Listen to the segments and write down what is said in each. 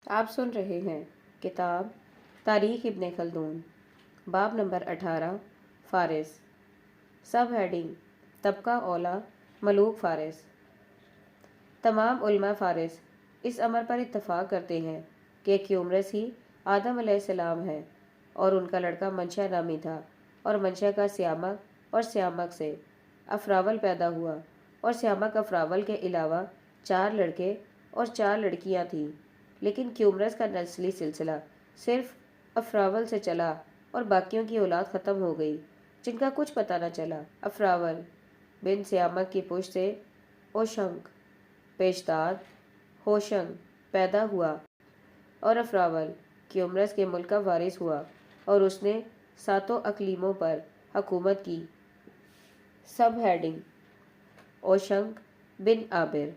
آپ سن رہے ہیں کتاب تاریخ ابن خلدون، باب نمبر 18 فارس۔ سب ہیڈنگ طبقہ اولا ملوک فارس۔ تمام علماء فارس اس امر پر اتفاق کرتے ہیں کہ کیومرس ہی آدم علیہ السلام ہے اور ان کا لڑکا منشا نامی تھا، اور منشا کا سیامک اور سیامک سے افراول پیدا ہوا، اور سیامک افراول کے علاوہ 4 لڑکے اور 4 لڑکیاں تھیں، لیکن کیومرس کا نسلی سلسلہ صرف افراول سے چلا اور باقیوں کی اولاد ختم ہو گئی جن کا کچھ پتہ نہ چلا۔ افراول بن سیامک کی پشت سے اوشنک پیشداد ہوشنگ پیدا ہوا، اور افراول کیومرس کے ملک کا وارث ہوا اور اس نے 7 اقلیموں پر حکومت کی۔ سب ہیڈنگ اوشنک بن عابر۔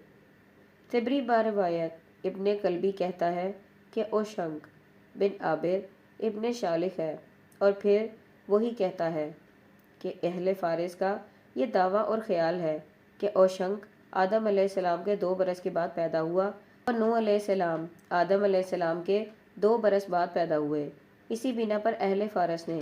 طبری باروایت ابن کلبی کہتا ہے کہ اوشنک بن عابر ابن شالخ ہے، اور پھر وہی کہتا ہے کہ اہل فارس کا یہ دعویٰ اور خیال ہے کہ اوشنک آدم علیہ السلام کے 2 برس کے بعد پیدا ہوا، اور نوح علیہ السلام آدم علیہ السلام کے 2 برس بعد پیدا ہوئے۔ اسی بنا پر اہل فارس نے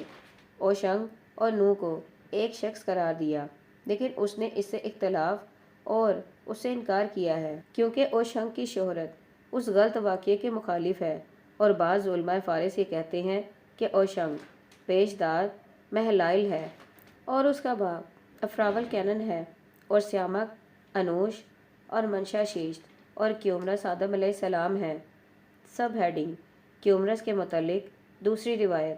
اوشنک اور نوح کو ایک شخص قرار دیا، لیکن اس نے اس سے اختلاف اور اس سے انکار کیا ہے کیونکہ اوشنک کی شہرت اس غلط واقعے کے مخالف ہے، اور بعض علماء فارس یہ کہتے ہیں کہ اوشنک پیشداد مہلائل ہے اور اس کا باپ افراول کینن ہے، اور سیامک انوش اور منشا شیشت، اور کیومرس آدم علیہ السلام ہے۔ سب ہیڈنگ کیومرس کے متعلق دوسری روایت۔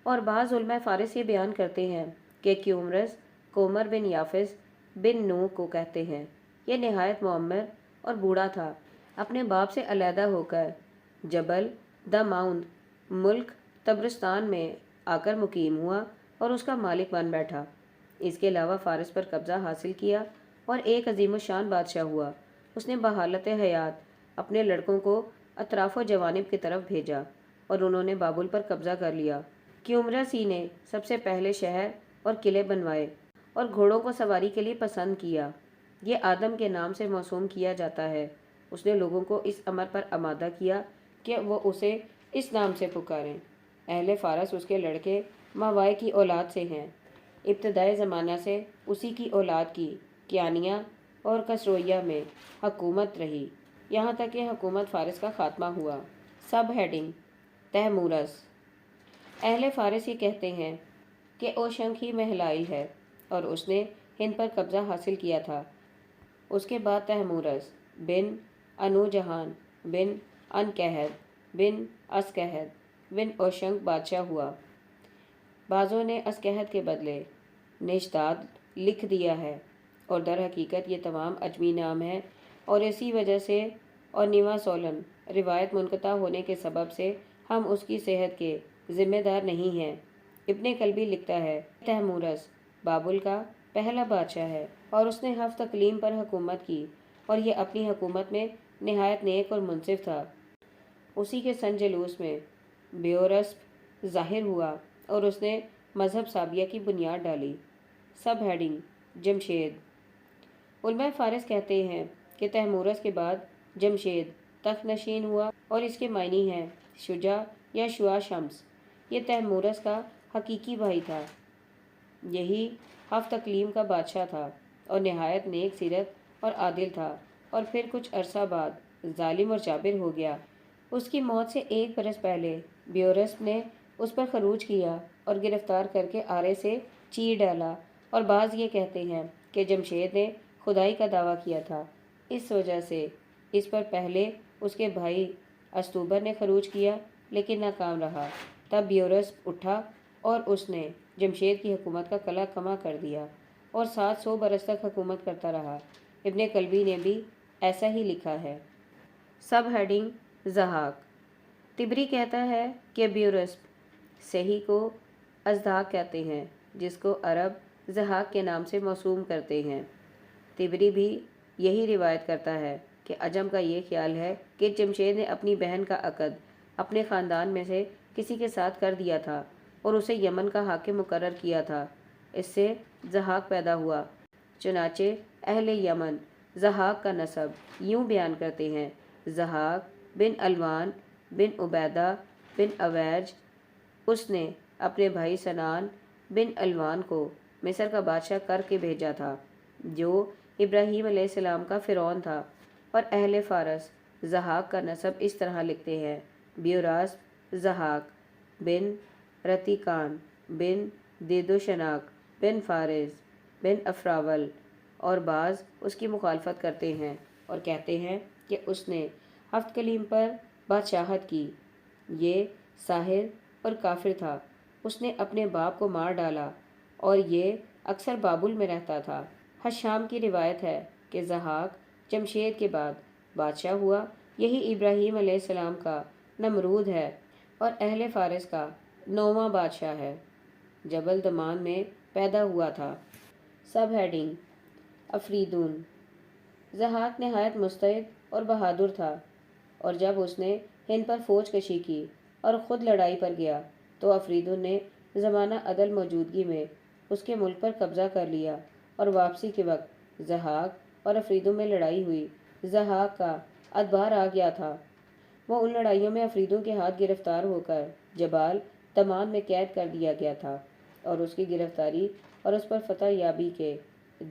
اور بعض علماء فارس یہ بیان کرتے ہیں کہ کیومرس کومر بن یافس بن نوح کو کہتے ہیں۔ یہ نہایت معمر اور بوڑھا تھا، اپنے باپ سے علیحدہ ہو کر جبل دا ماؤنڈ ملک تبرستان میں آ کر مقیم ہوا اور اس کا مالک بن بیٹھا۔ اس کے علاوہ فارس پر قبضہ حاصل کیا اور ایک عظیم الشان بادشاہ ہوا۔ اس نے بحالت حیات اپنے لڑکوں کو اطراف و جوانب کی طرف بھیجا اور انہوں نے بابل پر قبضہ کر لیا۔ کیومرس ہی نے سب سے پہلے شہر اور قلعے بنوائے اور گھوڑوں کو سواری کے لیے پسند کیا۔ یہ آدم کے نام سے موسوم کیا جاتا ہے۔ اس نے لوگوں کو اس امر پر آمادہ کیا کہ وہ اسے اس نام سے پکاریں۔ اہل فارس اس کے لڑکے ماوائے کی اولاد سے ہیں۔ ابتدائے زمانہ سے اسی کی اولاد کی کیانیا اور کسرویہ میں حکومت رہی، یہاں تک کہ حکومت فارس کا خاتمہ ہوا۔ سب ہیڈنگ تیمورس۔ اہل فارس یہ کہتے ہیں کہ اوشنک ہی مہلائل ہے اور اس نے ہند پر قبضہ حاصل کیا تھا۔ اس کے بعد تیمورس بن انوجہان بن انکہد بن اسکہد بن اوشنک بادشاہ ہوا۔ بعضوں نے اسکہد کے بدلے نشداد لکھ دیا ہے، اور در حقیقت یہ تمام عجمی نام ہے، اور اسی وجہ سے اور نیوا سولن روایت منقطع ہونے کے سبب سے ہم اس کی صحت کے ذمہ دار نہیں ہیں۔ ابن کلبی لکھتا ہے تیمورس بابل کا پہلا بادشاہ ہے، اور اس نے 7 اقلیم پر حکومت کی، اور یہ اپنی حکومت میں نہایت نیک اور منصف تھا۔ اسی کے سن جلوس میں بیورسپ ظاہر ہوا اور اس نے مذہب صابیہ کی بنیاد ڈالی۔ Sub heading Jamshed. علماء فارس کہتے ہیں کہ تیمورس کے بعد جمشید تخت نشین ہوا، اور اس کے معنی ہیں شجاع یا شعاع شمس۔ یہ تیمورس کا حقیقی بھائی تھا۔ یہی 7 اقلیم کا بادشاہ تھا اور نہایت نیک سیرت اور عادل تھا، اور پھر کچھ عرصہ بعد ظالم اور جابر ہو گیا۔ اس کی موت سے 1 برس پہلے بیورسپ نے اس پر خروج کیا اور گرفتار کر کے آرے سے چیر ڈالا، اور بعض یہ کہتے ہیں کہ جمشید نے خدائی کا دعویٰ کیا تھا، اس وجہ سے اس پر پہلے اس کے بھائی استوبر نے خروج کیا لیکن ناکام رہا۔ تب بیورسپ اٹھا اور اس نے جمشید کی حکومت کا قلع کما کر دیا اور 700 برس تک حکومت کرتا رہا۔ ابن کلبی نے بھی ایسا ہی لکھا ہے۔ Sub heading ضحاک۔ طبری کہتا ہے کہ بیورسپ صحیح کو ازدحاک کہتے ہیں، جس کو عرب ضحاک کے نام سے موسوم کرتے ہیں۔ طبری بھی یہی روایت کرتا ہے کہ عجم کا یہ خیال ہے کہ جمشید نے اپنی بہن کا عقد اپنے خاندان میں سے کسی کے ساتھ کر دیا تھا اور اسے یمن کا حاکم مقرر کیا تھا۔ اس سے ضحاک پیدا ہوا۔ چنانچہ اہل یمن ضحاک کا نسب یوں بیان کرتے ہیں: ضحاک بن الوان بن عبیدہ بن اویج، اس نے اپنے بھائی سنان بن الوان کو مصر کا بادشاہ کر کے بھیجا تھا، جو ابراہیم علیہ السلام کا فرعون تھا۔ اور اہل فارس ضحاک کا نسب اس طرح لکھتے ہیں: بیوراس ضحاک بن رتیکان بن دیدوشناک بن فارس بن افراول، اور بعض اس کی مخالفت کرتے ہیں اور کہتے ہیں کہ اس نے ہفت کلیم پر بادشاہت کی۔ یہ ساحر اور کافر تھا، اس نے اپنے باپ کو مار ڈالا اور یہ اکثر بابل میں رہتا تھا۔ حشام کی روایت ہے کہ ضحاک جمشید کے بعد بادشاہ ہوا، یہی ابراہیم علیہ السلام کا نمرود ہے اور اہل فارس کا 9واں بادشاہ ہے۔ جبل دمان میں پیدا ہوا تھا۔ Sub heading: افریدون۔ ضحاک نہایت مستعد اور بہادر تھا، اور جب اس نے ہند پر فوج کشی کی اور خود لڑائی پر گیا تو افریدون نے زمانہ عدل موجودگی میں اس کے ملک پر قبضہ کر لیا، اور واپسی کے وقت ضحاک اور افریدون میں لڑائی ہوئی۔ ضحاک کا ادبار آ گیا تھا، وہ ان لڑائیوں میں افریدون کے ہاتھ گرفتار ہو کر جبال دمان میں قید کر دیا گیا تھا، اور اس کی گرفتاری اور اس پر فتح یابی کے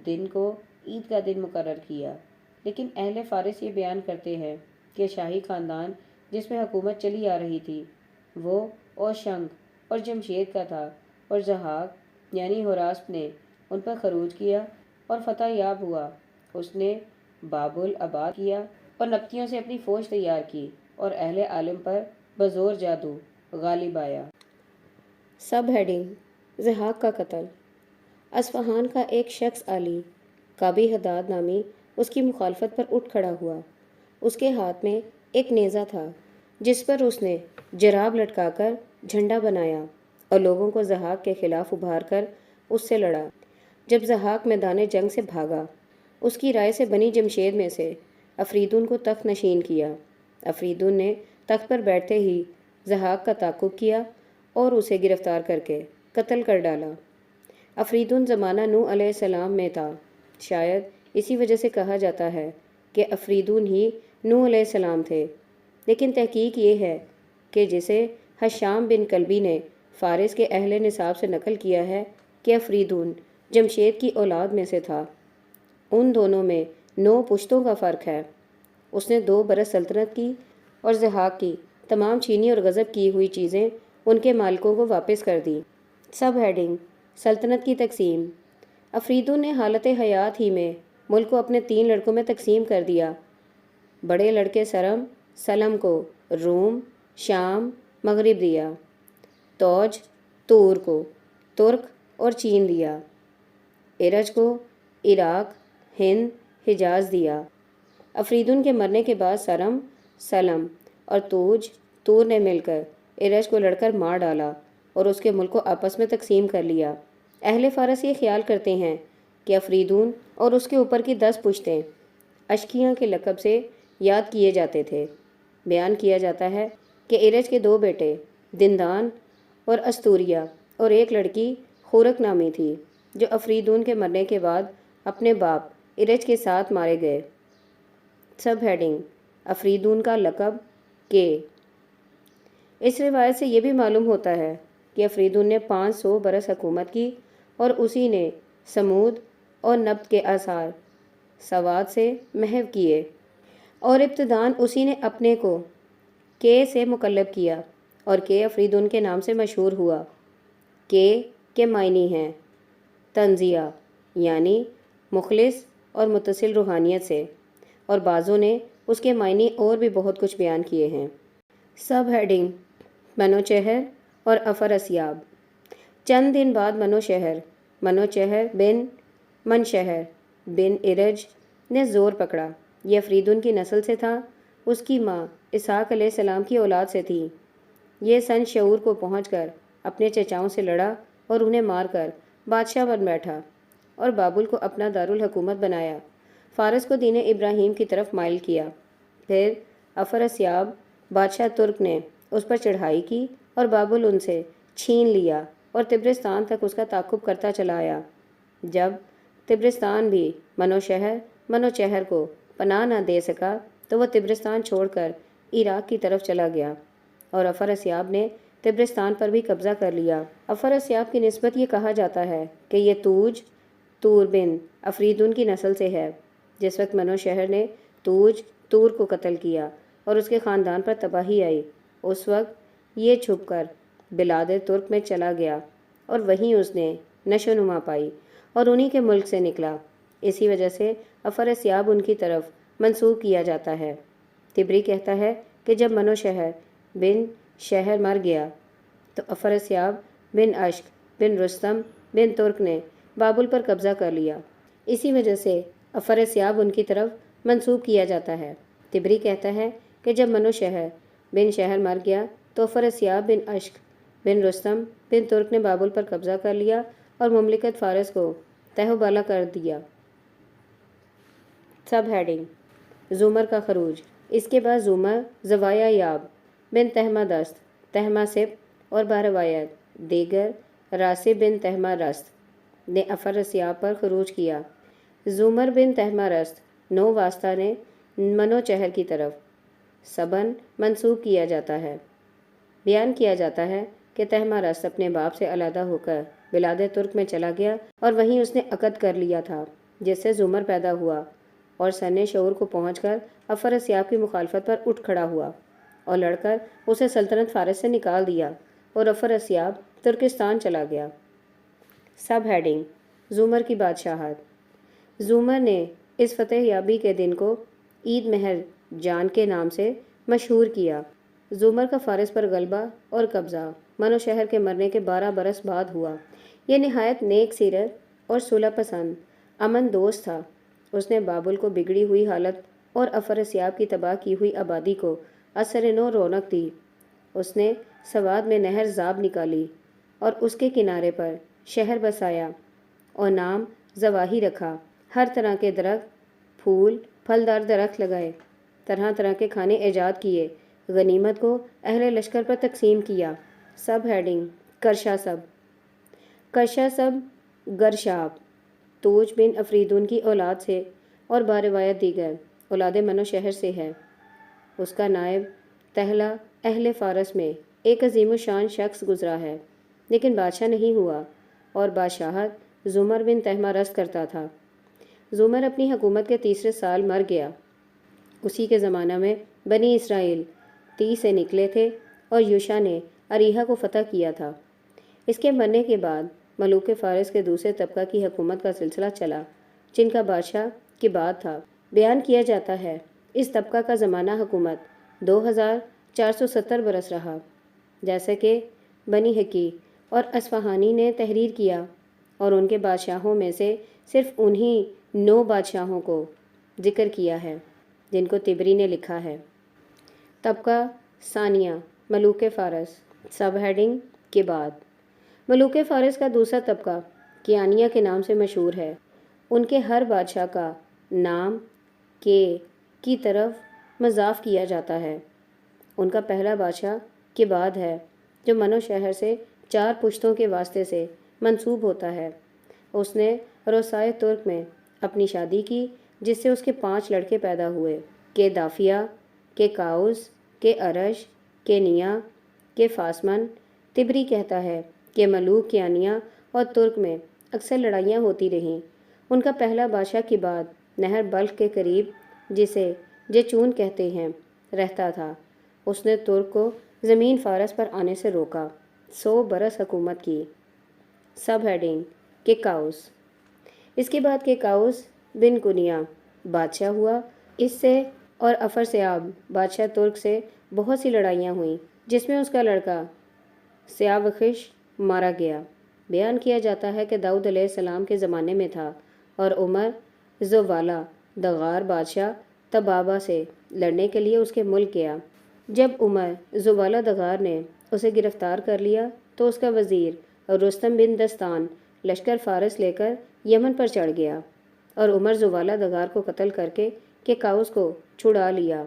دن کو عید کا دن مقرر کیا۔ لیکن اہل فارس یہ بیان کرتے ہیں کہ شاہی خاندان جس میں حکومت چلی آ رہی تھی وہ اوشنگ اور جمشید کا تھا، اور ضحاک یعنی ہوراسپ نے ان پر خروج کیا اور فتح یاب ہوا۔ اس نے بابل آباد کیا اور نبطیوں سے اپنی فوج تیار کی، اور اہل عالم پر بزور جادو غالب آیا۔ سب ہیڈنگ: ضحاک کا قتل۔ اصفہان کا ایک شخص علی کابی حداد نامی اس کی مخالفت پر اٹھ کھڑا ہوا۔ اس کے ہاتھ میں ایک نیزہ تھا جس پر اس نے جراب لٹکا کر جھنڈا بنایا اور لوگوں کو ضحاک کے خلاف ابھار کر اس سے لڑا۔ جب ضحاک میدان جنگ سے بھاگا، اس کی رائے سے بنی جمشید میں سے افریدون کو تخت نشین کیا۔ افریدون نے تخت پر بیٹھتے ہی ضحاک کا تعاقب کیا اور اسے گرفتار کر کے قتل کر ڈالا۔ افریدون زمانہ نوح علیہ السلام میں تھا، شاید اسی وجہ سے کہا جاتا ہے کہ افریدون ہی نوح علیہ السلام تھے، لیکن تحقیق یہ ہے کہ جسے حشام بن کلبی نے فارس کے اہل نصاب سے نقل کیا ہے کہ افریدون جمشید کی اولاد میں سے تھا، ان دونوں میں 9 پشتوں کا فرق ہے۔ اس نے 2 برس سلطنت کی اور ضحاک کی تمام چھینی اور غصب کی ہوئی چیزیں ان کے مالکوں کو واپس کر دیں۔ سب ہیڈنگ: سلطنت کی تقسیم۔ افریدون نے حالت حیات ہی میں ملک کو اپنے 3 لڑکوں میں تقسیم کر دیا۔ بڑے لڑکے سلم کو روم، شام، مغرب دیا، توج تور کو ترک اور چین دیا، ارج کو عراق، ہند، حجاز دیا۔ افریدون کے مرنے کے بعد سلم اور تور نے مل کر ارج کو لڑ کر مار ڈالا اور اس کے ملک کو آپس میں تقسیم کر لیا۔ اہل فارس یہ خیال کرتے ہیں کہ افریدون اور اس کے اوپر کی 10 پشتیں اشکیاں کے لقب سے یاد کیے جاتے تھے۔ بیان کیا جاتا ہے کہ ارج کے 2 بیٹے دندان اور استوریا اور ایک لڑکی خورک نامی تھی، جو افریدون کے مرنے کے بعد اپنے باپ ارج کے ساتھ مارے گئے۔ سب ہیڈنگ: افریدون کا لقب کے۔ اس روایت سے یہ بھی معلوم ہوتا ہے کہ افریدون نے 500 برس حکومت کی اور اسی نے سمود اور نبت کے آثار سواد سے محو کیے، اور ابتداً اسی نے اپنے کو کے سے مقلب کیا اور کے افریدون کے نام سے مشہور ہوا۔ کے معنی ہیں تنزیہ یعنی مخلص اور متصل روحانیت سے، اور بعضوں نے اس کے معنی اور بھی بہت کچھ بیان کیے ہیں۔ سب ہیڈنگ: منوچہر اور افراسیاب۔ چند دن بعد منوچہر بن منشہر بن ارج نے زور پکڑا۔ یہ افریدون کی نسل سے تھا، اس کی ماں اسحاق علیہ السلام کی اولاد سے تھی۔ یہ سن شعور کو پہنچ کر اپنے چچاؤں سے لڑا اور انہیں مار کر بادشاہ بن بیٹھا اور بابل کو اپنا دارالحکومت بنایا۔ فارس کو دین ابراہیم کی طرف مائل کیا۔ پھر افراسیاب بادشاہ ترک نے اس پر چڑھائی کی اور بابل ان سے چھین لیا اور طبرستان تک اس کا تعاقب کرتا چلا آیا۔ جب طبرستان بھی منوچہر کو پناہ نہ دے سکا تو وہ طبرستان چھوڑ کر عراق کی طرف چلا گیا اور افراسیاب نے طبرستان پر بھی قبضہ کر لیا۔ افراسیاب کی نسبت یہ کہا جاتا ہے کہ یہ تور بن افریدون کی نسل سے ہے۔ جس وقت منو شہر نے تور کو قتل کیا اور اس کے خاندان پر تباہی آئی، اس وقت یہ چھپ کر بلاد ترک میں چلا گیا اور وہیں اس نے نشو نما پائی اور انہی کے ملک سے نکلا۔ اسی وجہ سے افراسیاب ان کی طرف منسوب کیا جاتا ہے۔ طبری کہتا ہے کہ جب منو شہر بن شہر مر گیا تو افراسیاب بن اشک بن رستم بن ترک نے بابل پر قبضہ کر لیا، اسی وجہ سے افراسیاب ان کی طرف منسوب کیا جاتا ہے۔ طبری کہتا ہے کہ جب منو شہر بن شہر مر گیا تو افراسیاب بن اشک بن رستم بن ترک نے بابل پر قبضہ کر لیا اور مملکت فارس کو تہ و بالا کر دیا۔ سب ہیڈنگ: زومر کا خروج۔ اس کے بعد زومر زوایا یاب بن تہمہ دست تہمہ سپ اور بروایت دیگر راسب بن تہمہ رست نے افراسیاب پر خروج کیا۔ زومر بن تہمہ رست نو واسطہ نے منو چہر کی طرف سبن منسوب کیا جاتا ہے۔ بیان کیا جاتا ہے کہ تہمہ رست اپنے باپ سے علیحدہ ہو کر بلاد ترک میں چلا گیا اور وہیں اس نے عقد کر لیا تھا، جس سے زمر پیدا ہوا اور سن شعور کو پہنچ کر افراسیاب کی مخالفت پر اٹھ کھڑا ہوا اور لڑ کر اسے سلطنت فارس سے نکال دیا اور افراسیاب ترکستان چلا گیا۔ سب ہیڈنگ: زومر کی بادشاہت۔ زومر نے اس فتح یابی کے دن کو عید مہر جان کے نام سے مشہور کیا۔ زومر کا فارس پر غلبہ اور قبضہ منو شہر کے مرنے کے 12 برس بعد ہوا۔ یہ نہایت نیک سیرت اور صلح پسند امن دوست تھا۔ اس نے بابل کو بگڑی ہوئی حالت اور افراسیاب کی تباہ کی ہوئی آبادی کو اثر نو رونق دی۔ اس نے سواد میں نہر زاب نکالی اور اس کے کنارے پر شہر بسایا اور نام زواہی رکھا۔ ہر طرح کے درخت، پھول، پھلدار درخت لگائے، طرح طرح کے کھانے ایجاد کیے، غنیمت کو اہل لشکر پر تقسیم کیا۔ Sub heading: کرشاسب۔ کرشاسب گرشاب توج بن افریدون کی اولاد سے اور باروایت دیگر اولاد منو شہر سے ہے۔ اس کا نائب تہلا اہل فارس میں ایک عظیم الشان شخص گزرا ہے، لیکن بادشاہ نہیں ہوا اور بادشاہت زمر بن تہمہ رست کرتا تھا۔ زمر اپنی حکومت کے تیسرے سال مر گیا۔ اسی کے زمانہ میں بنی اسرائیل تی سے نکلے تھے اور یوشا نے اریحا کو فتح کیا تھا۔ اس کے مرنے کے بعد ملوک فارس کے دوسرے طبقہ کی حکومت کا سلسلہ چلا، جن کا بادشاہ کباد تھا۔ بیان کیا جاتا ہے اس طبقہ کا زمانہ حکومت 2470 برس رہا۔ جیسا کہ بنی حقی اور اصفہانی نے تحریر کیا اور ان کے بادشاہوں میں سے صرف انہی 9 بادشاہوں کو ذکر کیا ہے جن کو طبری نے لکھا ہے۔ طبقہ ثانیہ: ملوک فارس۔ سب ہیڈنگ: کے بعد۔ ملوک فارس کا دوسرا طبقہ کیانیہ کے نام سے مشہور ہے۔ ان کے ہر بادشاہ کا نام کی طرف مضاف کیا جاتا ہے۔ ان کا پہلا بادشاہ کباد ہے، جو منو شہر سے 4 پشتوں کے واسطے سے منسوب ہوتا ہے۔ اس نے روسائے ترک میں اپنی شادی کی، جس سے اس کے 5 لڑکے پیدا ہوئے: کے دافیہ، کے کاؤس، کے ارش، کے نیا، کے فاسمن۔ طبری کہتا ہے کہ ملوک کیانیہ اور ترک میں اکثر لڑائیاں ہوتی رہیں۔ ان کا پہلا بادشاہ کباد نہر بلخ کے قریب، جسے جیچون کہتے ہیں، رہتا تھا۔ اس نے ترک کو زمین فارس پر آنے سے روکا، 100 برس حکومت کی۔ سب ہیڈنگ: کے کاؤس۔ اس کے بعد کے کاؤس بن کنیا بادشاہ ہوا۔ اس سے اور افراسیاب بادشاہ ترک سے بہت سی لڑائیاں ہوئیں، جس میں اس کا لڑکا سیاوخش مارا گیا۔ بیان کیا جاتا ہے کہ داؤد علیہ السلام کے زمانے میں تھا اور عمر زوالا دغار بادشاہ تبابا سے لڑنے کے لیے اس کے ملک گیا۔ جب عمر زوالا دغار نے اسے گرفتار کر لیا تو اس کا وزیر رستم بن دستان لشکر فارس لے کر یمن پر چڑھ گیا اور عمر زوالا دغار کو قتل کر کے کیکاؤس کو چھڑا لیا۔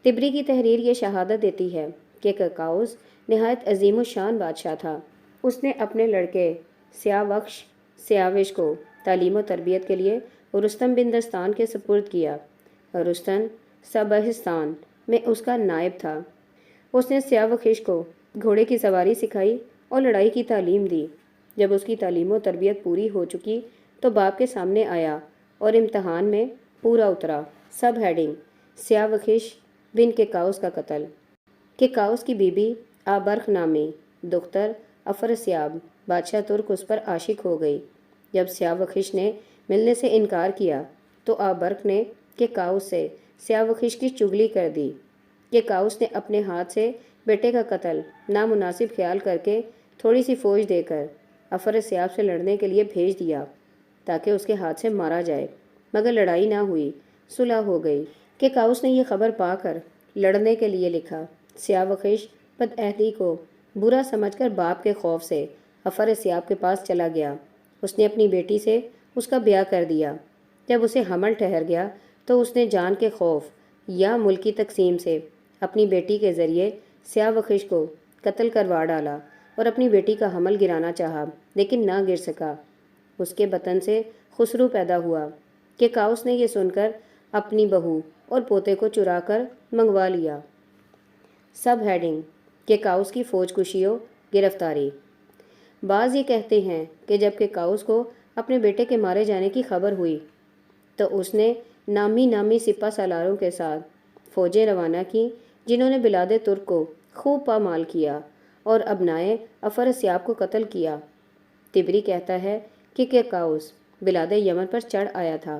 طبری کی تحریر یہ شہادت دیتی ہے کہ کیکاؤس نہایت عظیم الشان بادشاہ تھا۔ اس نے اپنے لڑکے سیاوش کو تعلیم و تربیت کے لیے رستم بن دستان کے سپرد کیا۔ رستم سبہستان میں اس کا نائب تھا۔ اس نے سیاوخش کو گھوڑے کی سواری سکھائی اور لڑائی کی تعلیم دی۔ جب اس کی تعلیم و تربیت پوری ہو چکی تو باپ کے سامنے آیا اور امتحان میں پورا اترا۔ سب ہیڈنگ: سیاوخش بن کیکاؤس کا قتل۔ کیکاؤس کی بیوی آبرخ نامی دختر افراسیاب بادشاہ ترک اس پر عاشق ہو گئی۔ جب سیاوخش نے ملنے سے انکار کیا تو آبرخ نے کیکاؤس سے سیاوخش کی چگلی کر دی۔ کیکاؤس نے اپنے ہاتھ سے بیٹے کا قتل نامناسب خیال کر کے تھوڑی سی فوج دے کر افراسیاب سے لڑنے کے لیے بھیج دیا تاکہ اس کے ہاتھ سے مارا جائے، مگر لڑائی نہ ہوئی، صلح ہو گئی۔ کیکاؤس نے یہ خبر پا کر لڑنے کے لیے لکھا۔ سیاوخش بدعہدی کو برا سمجھ کر باپ کے خوف سے افراسیاب کے پاس چلا گیا۔ اس نے اپنی بیٹی سے اس کا بیاہ کر دیا۔ جب اسے حمل ٹھہر گیا تو اس نے جان کے خوف یا ملکی تقسیم سے اپنی بیٹی کے ذریعے سیاوخش کو قتل کروا ڈالا اور اپنی بیٹی کا حمل گرانا چاہا لیکن نہ گر سکا۔ اس کے بطن سے خسرو پیدا ہوا۔ کیکاؤس نے یہ سن کر اپنی بہو اور پوتے کو چرا کر منگوا لیا۔ سب ہیڈنگ: کیکاؤس کی فوج کشی و گرفتاری۔ بعض یہ کہتے ہیں کہ جب کیکاؤس کو اپنے بیٹے کے مارے جانے کی خبر ہوئی تو اس نے نامی سپہ سالاروں کے ساتھ فوجیں روانہ کیں جنہوں نے بلاد ترک کو خوب پامال کیا اور ابنائے افراسیاب کو قتل کیا۔ تبری کہتا ہے کہ کیکاؤس بلاد یمن پر چڑھ آیا تھا۔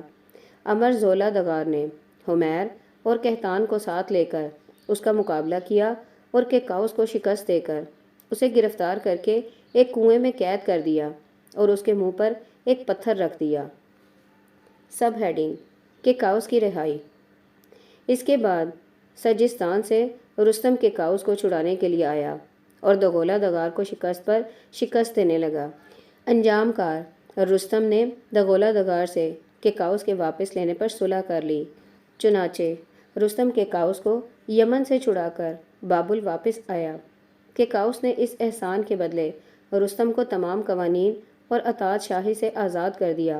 امر زولا دغار نے ہمیر اور کہتان کو ساتھ لے کر اس کا مقابلہ کیا اور کیکاؤس کو شکست دے کر اسے گرفتار کر کے ایک کنویں میں قید کر دیا اور اس کے منہ پر ایک پتھر رکھ دیا۔ سب ہیڈنگ: کیکاؤس کی رہائی۔ اس کے بعد سجستان سے رستم کیکاؤس کو چھڑانے کے لیے آیا اور دغولا دغار کو شکست پر شکست دینے لگا۔ انجام کار رستم نے دغولا دغار سے کیکاؤس کے واپس لینے پر صلح کر لی۔ چنانچہ رستم کیکاؤس کو یمن سے چھڑا کر بابل واپس آیا۔ کیکاؤس نے اس احسان کے بدلے رستم کو تمام قوانین اور اطاعت شاہی سے آزاد کر دیا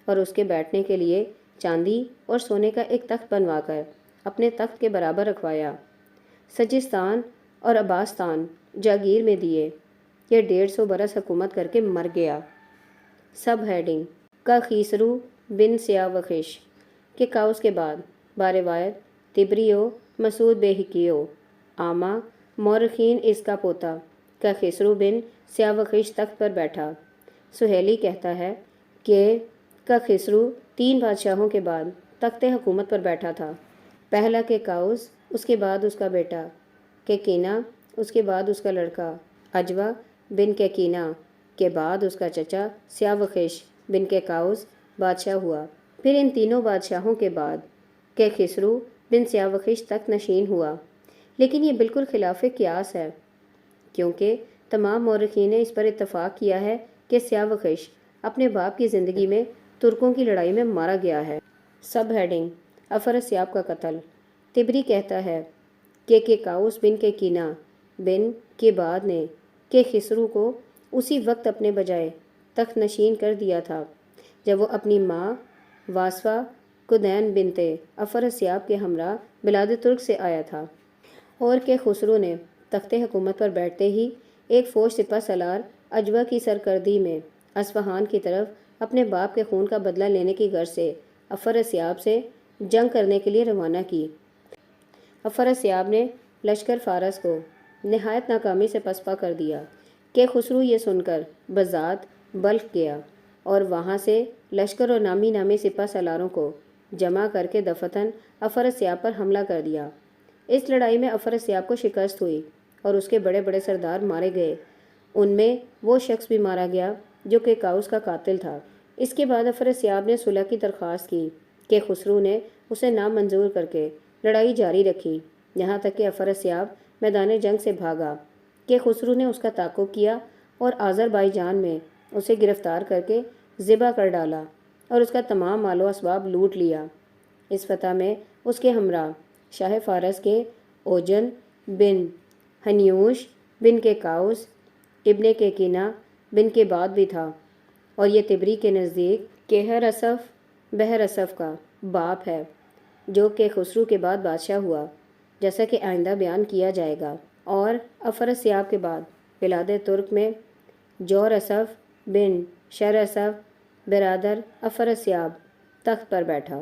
اور اس کے بیٹھنے کے لیے چاندی اور سونے کا ایک تخت بنوا کر اپنے تخت کے برابر رکھوایا۔ سجستان اور اباستان جاگیر میں دیے۔ یہ 150 برس حکومت کر کے مر گیا۔ سب ہیڈنگ: کاخیسرو بن سیاوخش۔ کیکاؤس کے بعد باروایت تبری و مسعود بیہقیو عامہ مورخین اس کا پوتا کاخسرو بن سیاوخش تخت پر بیٹھا۔ سہیلی کہتا ہے کہ کاخسرو 3 بادشاہوں کے بعد تخت حکومت پر بیٹھا تھا۔ پہلا کیکاؤس، اس کے بعد اس کا بیٹا کیکینا، اس کے بعد اس کا لڑکا اجوا بن کیکینا کے بعد اس کا چچا سیاوخش بن کیکاؤس بادشاہ ہوا۔ پھر ان تینوں بادشاہوں کے بعد کیخسرو بن سیاوخش تخت نشین ہوا۔ لیکن یہ بالکل خلاف قیاس ہے کیونکہ تمام مورخین نے اس پر اتفاق کیا ہے کہ سیاوخش اپنے باپ کی زندگی میں ترکوں کی لڑائی میں مارا گیا ہے۔ سب ہیڈنگ: افراسیاب کا قتل۔ تبری کہتا ہے کہ کیکاؤس بن کیکینا بن کیباد نے کیخسرو کو اسی وقت اپنے بجائے تخت نشین کر دیا تھا جب وہ اپنی ماں واسفا کدین بنتے افراسیاب کے ہمراہ بلاد ترک سے آیا تھا، اور کہ خسرو نے تخت حکومت پر بیٹھتے ہی ایک فوج سپہ سالار اجوا کی سرکردی میں اصفہان کی طرف اپنے باپ کے خون کا بدلہ لینے کی غرض سے افراسیاب سے جنگ کرنے کے لیے روانہ کی۔ افراسیاب نے لشکر فارس کو نہایت ناکامی سے پسپا کر دیا کہ خسرو یہ سن کر بذات بلخ گیا اور وہاں سے لشکر اور نامی سپہ سالاروں کو جمع کر کے دفتن افراسیاب پر حملہ کر دیا۔ اس لڑائی میں افراسیاب کو شکست ہوئی اور اس کے بڑے بڑے سردار مارے گئے۔ ان میں وہ شخص بھی مارا گیا جو کیکاؤس کا قاتل تھا۔ اس کے بعد افراسیاب نے صلح کی درخواست کی کہ خسرو نے اسے نامنظور کر کے لڑائی جاری رکھی یہاں تک کہ افراسیاب میدان جنگ سے بھاگا کہ خسرو نے اس کا تعاقب کیا اور آذربائیجان میں اسے گرفتار کر کے ذبح کر ڈالا اور اس کا تمام مال و اسباب لوٹ لیا۔ اس فتح میں اس کے ہمراہ شاہ فارس کے اوجن بن ہنیوش بن کیکاؤس ابن کیکینا بن کیباد بھی تھا، اور یہ تبری کے نزدیک کیہر اسف بہر اسف کا باپ ہے جو کہ خسرو کے بعد بادشاہ ہوا۔ جیسا کہ آئندہ بیان کیا جائے گا، اور افراسیاب کے بعد بلاد ترک میں جور اسف بن شر اسف برادر افراسیاب تخت پر بیٹھا۔